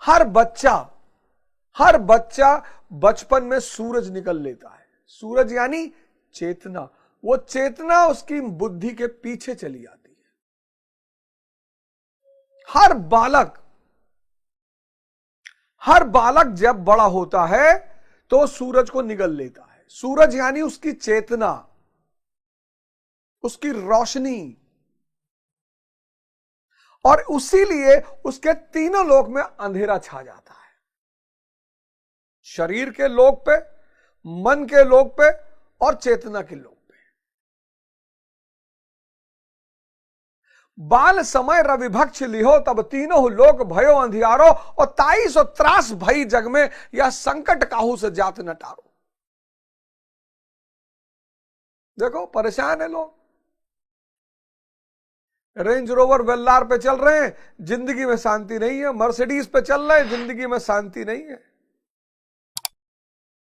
हर बच्चा बचपन में सूरज निकल लेता है। सूरज यानी चेतना। वो चेतना उसकी बुद्धि के पीछे चली जाती है। हर बालक जब बड़ा होता है तो सूरज को निगल लेता है। सूरज यानी उसकी चेतना, उसकी रोशनी, और उसीलिए उसके तीनों लोक में अंधेरा छा जाता है। शरीर के लोक पे, मन के लोक पे और चेतना के लोक पे। बाल समय रविभक्ष लिहो तब तीनों लोक भयो अंधियारो, और 23 त्रास भई जग में यह संकट काहू से जात न टारो। देखो परेशान है लोग, रेंज रोवर वेल्लार पे चल रहे हैं, जिंदगी में शांति नहीं है। मर्सिडीज पे चल रहे हैं, जिंदगी में शांति नहीं है,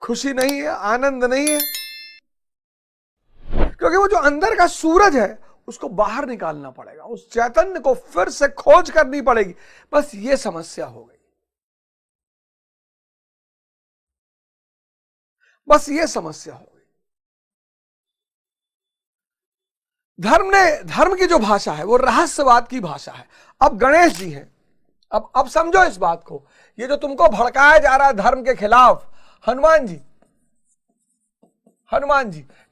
खुशी नहीं है, आनंद नहीं है। क्योंकि वो जो अंदर का सूरज है उसको बाहर निकालना पड़ेगा, उस चैतन्य को फिर से खोज करनी पड़ेगी। बस ये समस्या हो गई, बस ये समस्या हो गई। धर्म की जो भाषा है वो रहस्यवाद की भाषा है। अब गणेश जी हैं, अब समझो इस बात को। ये जो तुमको भड़काया जा रहा है धर्म के खिलाफ, हनुमान जी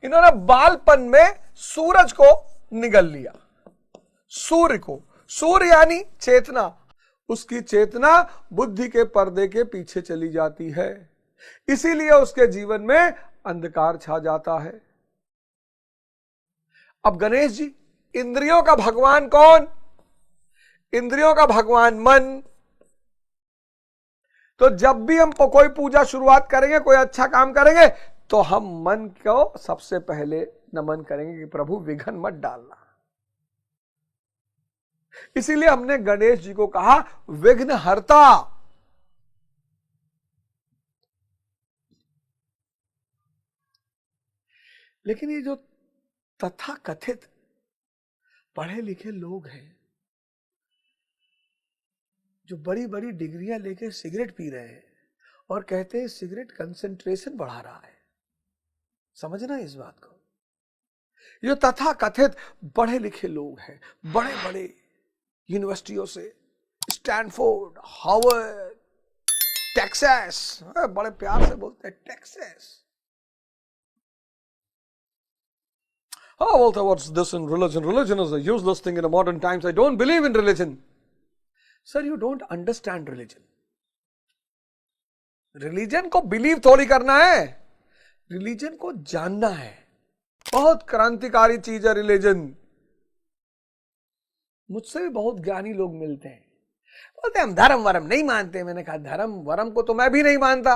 इन्होंने बालपन में सूरज को निगल लिया। सूर्य यानी चेतना, उसकी चेतना बुद्धि के पर्दे के पीछे चली जाती है, इसीलिए उसके जीवन में अंधकार छा जाता है। अब गणेश जी, इंद्रियों का भगवान कौन? इंद्रियों का भगवान मन। तो जब भी हम कोई पूजा शुरुआत करेंगे, कोई अच्छा काम करेंगे, तो हम मन को सबसे पहले नमन करेंगे कि प्रभु विघ्न मत डालना। इसीलिए हमने गणेश जी को कहा विघ्न हर्ता। लेकिन ये जो तथाकथित पढ़े लिखे लोग हैं, जो बड़ी बड़ी डिग्रियां लेके सिगरेट पी रहे हैं और कहते हैं सिगरेट कंसंट्रेशन बढ़ा रहा है, समझना इस बात को। ये तथाकथित पढ़े लिखे लोग हैं, बड़े बड़े यूनिवर्सिटियों से, स्टैनफोर्ड, हार्वर्ड, टेक्सास, बड़े प्यार से बोलते हैं Texas. Oh, Walter, what's this in religion? Religion is a useless thing in the modern times. I don't believe in religion. Sir, you don't understand religion. Religion को believe थोड़ी करना है, religion को जानना है। बहुत क्रांतिकारी चीज है religion। मुझसे भी बहुत ज्ञानी लोग मिलते हैं, बोलते हैं हम धर्म वरम नहीं मानते। मैंने कहा धर्म वरम को तो मैं भी नहीं मानता,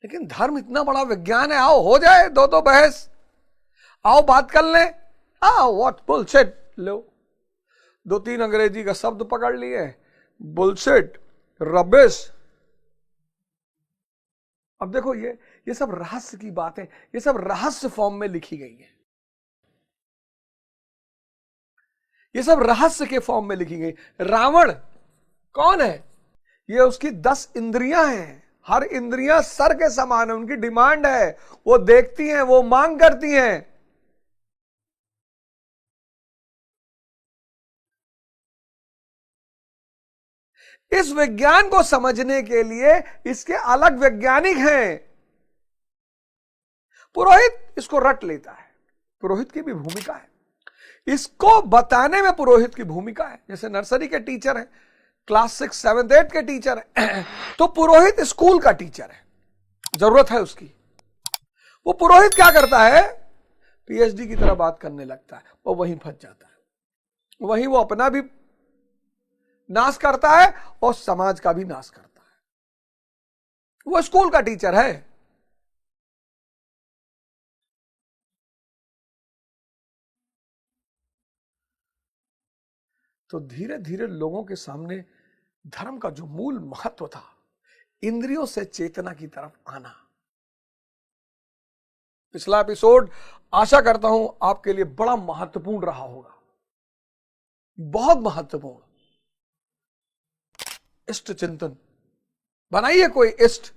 लेकिन धर्म इतना बड़ा विज्ञान है। आओ हो जाए दो बहस, आओ बात कर लें। What bullshit. लो 2-3 अंग्रेजी का शब्द पकड़ लिए, बुलशिट, रबिश। अब देखो ये सब रहस्य की बातें, ये सब रहस्य फॉर्म में लिखी गई है, ये सब रहस्य के फॉर्म में लिखी गई। रावण कौन है? ये उसकी 10 इंद्रियां हैं, हर इंद्रियां सर के समान है, उनकी डिमांड है, वो देखती हैं, वो मांग करती हैं। इस विज्ञान को समझने के लिए इसके अलग वैज्ञानिक हैं। पुरोहित इसको रट लेता है, पुरोहित की भी भूमिका है, इसको बताने में पुरोहित की भूमिका है। जैसे नर्सरी के टीचर हैं, क्लास 6, 7, 8 के टीचर हैं, तो पुरोहित स्कूल का टीचर है, जरूरत है उसकी। वो पुरोहित क्या करता है? पीएचडी की तरह बात करने लगता है, वो वहीं फंस जाता है, वहीं वो अपना भी नाश करता है और समाज का भी नाश करता है। वो स्कूल का टीचर है। तो धीरे धीरे लोगों के सामने धर्म का जो मूल महत्व था, इंद्रियों से चेतना की तरफ आना। पिछला एपिसोड आशा करता हूं आपके लिए बड़ा महत्वपूर्ण रहा होगा, बहुत महत्वपूर्ण। इष्ट चिंतन बनाइए, कोई इष्ट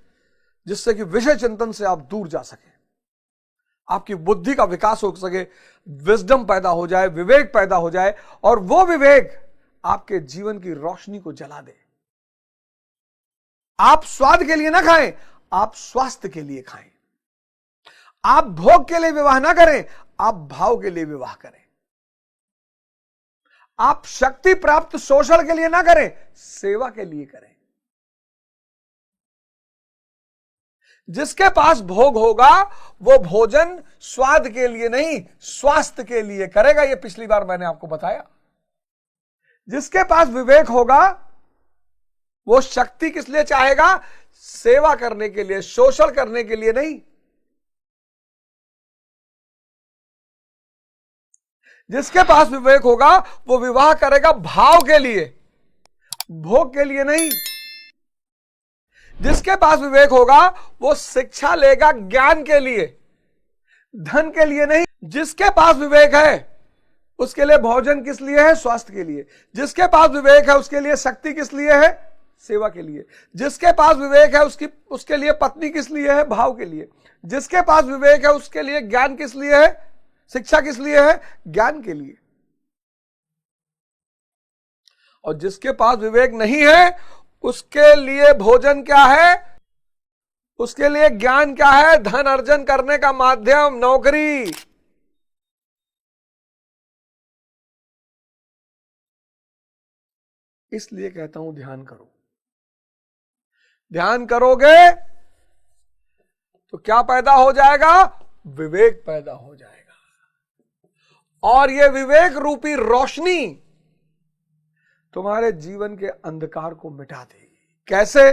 जिससे कि विषय चिंतन से आप दूर जा सके, आपकी बुद्धि का विकास हो सके, विजडम पैदा हो जाए, विवेक पैदा हो जाए, और वो विवेक आपके जीवन की रोशनी को जला दे। आप स्वाद के लिए ना खाएं, आप स्वास्थ्य के लिए खाएं। आप भोग के लिए विवाह ना करें, आप भाव के लिए विवाह करें। आप शक्ति प्राप्त शोषण के लिए ना करें, सेवा के लिए करें। जिसके पास भोग होगा वो भोजन स्वाद के लिए नहीं, स्वास्थ्य के लिए करेगा। ये पिछली बार मैंने आपको बताया। जिसके पास विवेक होगा वो शक्ति किस लिए चाहेगा? सेवा करने के लिए, शोषण करने के लिए नहीं। जिसके पास विवेक होगा वो विवाह करेगा भाव के लिए, भोग के लिए नहीं। जिसके पास विवेक होगा वो शिक्षा लेगा ज्ञान के लिए, धन के लिए नहीं। जिसके पास विवेक है उसके लिए भोजन किस लिए है? स्वास्थ्य के लिए। जिसके पास विवेक है उसके लिए शक्ति किस लिए है? सेवा के लिए। जिसके पास विवेक है उसके लिए पत्नी किस लिए है? भाव के लिए। जिसके पास विवेक है उसके लिए ज्ञान किस लिए है? शिक्षा किस लिए है? ज्ञान के लिए। और जिसके पास विवेक नहीं है उसके लिए भोजन क्या है? उसके लिए ज्ञान क्या है? धन अर्जन करने का माध्यम, नौकरी। इसलिए कहता हूं ध्यान करो। ध्यान करोगे तो क्या पैदा हो जाएगा? विवेक पैदा हो जाएगा। और यह विवेक रूपी रोशनी तुम्हारे जीवन के अंधकार को मिटा देगी। कैसे?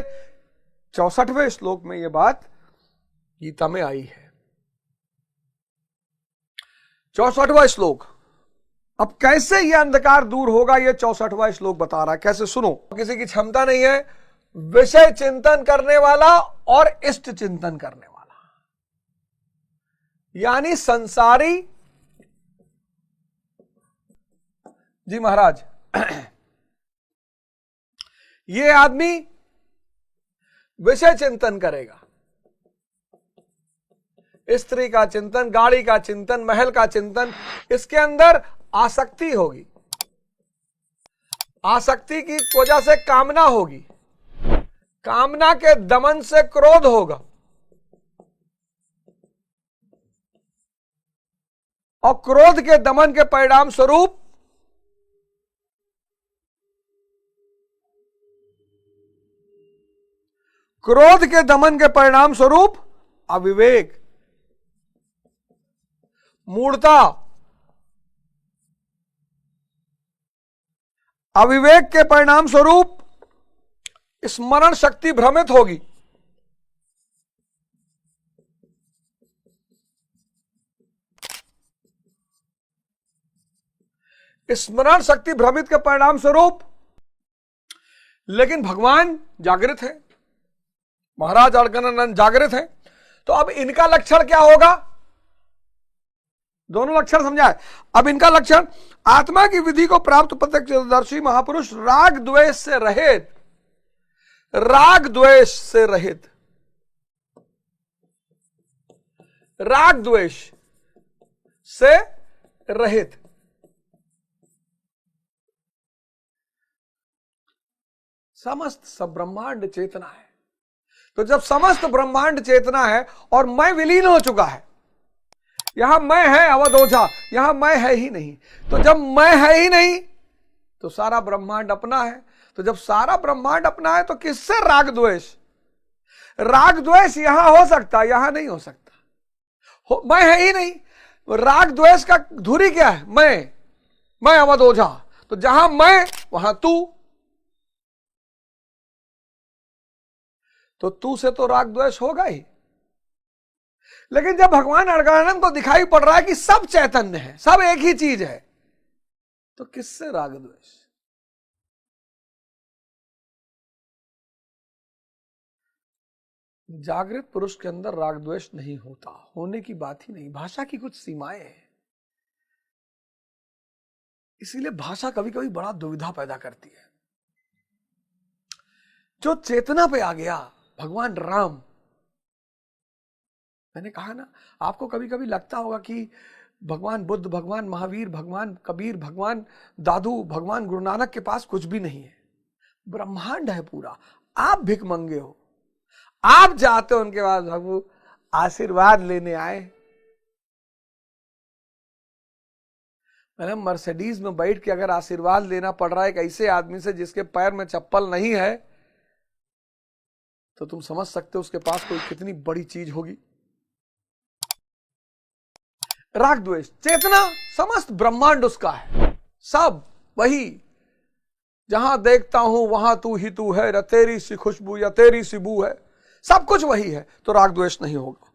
64वें श्लोक में यह बात गीता में आई है। 64वां श्लोक। अब कैसे यह अंधकार दूर होगा, यह 64वां श्लोक बता रहा है। कैसे? सुनो। किसी की क्षमता नहीं है विषय चिंतन करने वाला और इष्ट चिंतन करने वाला, यानी संसारी। जी महाराज, ये आदमी विषय चिंतन करेगा, स्त्री का चिंतन, गाड़ी का चिंतन, महल का चिंतन। इसके अंदर आसक्ति होगी। आसक्ति की वजह से कामना होगी, कामना के दमन से क्रोध होगा, और क्रोध के दमन के परिणाम स्वरूप अविवेक, मूढ़ता। अविवेक के परिणाम स्वरूप स्मरण शक्ति भ्रमित होगी। स्मरण शक्ति भ्रमित के परिणाम स्वरूप, लेकिन भगवान जागृत है, महाराज अलकनंदन जागृत है। तो अब इनका लक्षण क्या होगा? दोनों लक्षण समझाए। अब इनका लक्षण, आत्मा की विधि को प्राप्त प्रत्यक्षदर्शी महापुरुष राग द्वेष से रहित, राग द्वेष से रहित, राग द्वेष से रहित। समस्त सब ब्रह्मांड चेतना है। तो जब समस्त ब्रह्मांड चेतना है और मैं विलीन हो चुका है, यहां मैं है अवध ओझा, यहां मैं है ही नहीं। तो जब मैं है ही नहीं तो सारा ब्रह्मांड अपना है। तो जब सारा ब्रह्मांड अपना है तो किससे राग द्वेष? राग द्वेष यहां हो सकता है, यहां नहीं हो सकता। मैं है ही नहीं। राग द्वेष का धुरी क्या है? मैं अवध ओझा। तो जहां मैं वहां तू। तो तू से तो राग द्वेष होगा ही। लेकिन जब भगवान अलकनंदन को दिखाई पड़ रहा है कि सब चैतन्य है, सब एक ही चीज है, तो किससे राग द्वेष? जागृत पुरुष के अंदर राग द्वेष नहीं होता, होने की बात ही नहीं। भाषा की कुछ सीमाएं हैं, इसीलिए भाषा कभी कभी बड़ा दुविधा पैदा करती है। जो चेतना पे आ गया, भगवान राम। मैंने कहा ना, आपको कभी कभी लगता होगा कि भगवान बुद्ध, भगवान महावीर, भगवान कबीर, भगवान दादू, भगवान गुरु नानक के पास कुछ भी नहीं है। ब्रह्मांड है पूरा। आप भिखमंगे हो, आप जाते हो उनके पास, प्रभु आशीर्वाद लेने आए। मैंने मर्सिडीज में बैठ के अगर आशीर्वाद लेना पड़ रहा है एक ऐसे आदमी से जिसके पैर में चप्पल नहीं है, तो तुम समझ सकते हो उसके पास कोई कितनी बड़ी चीज होगी। राग द्वेष, चेतना, समस्त ब्रह्मांड उसका है, सब वही। जहां देखता हूं वहां तू ही तू है, तेरी सी खुशबू या तेरी सी बू है, सब कुछ वही है। तो राग द्वेष नहीं होगा।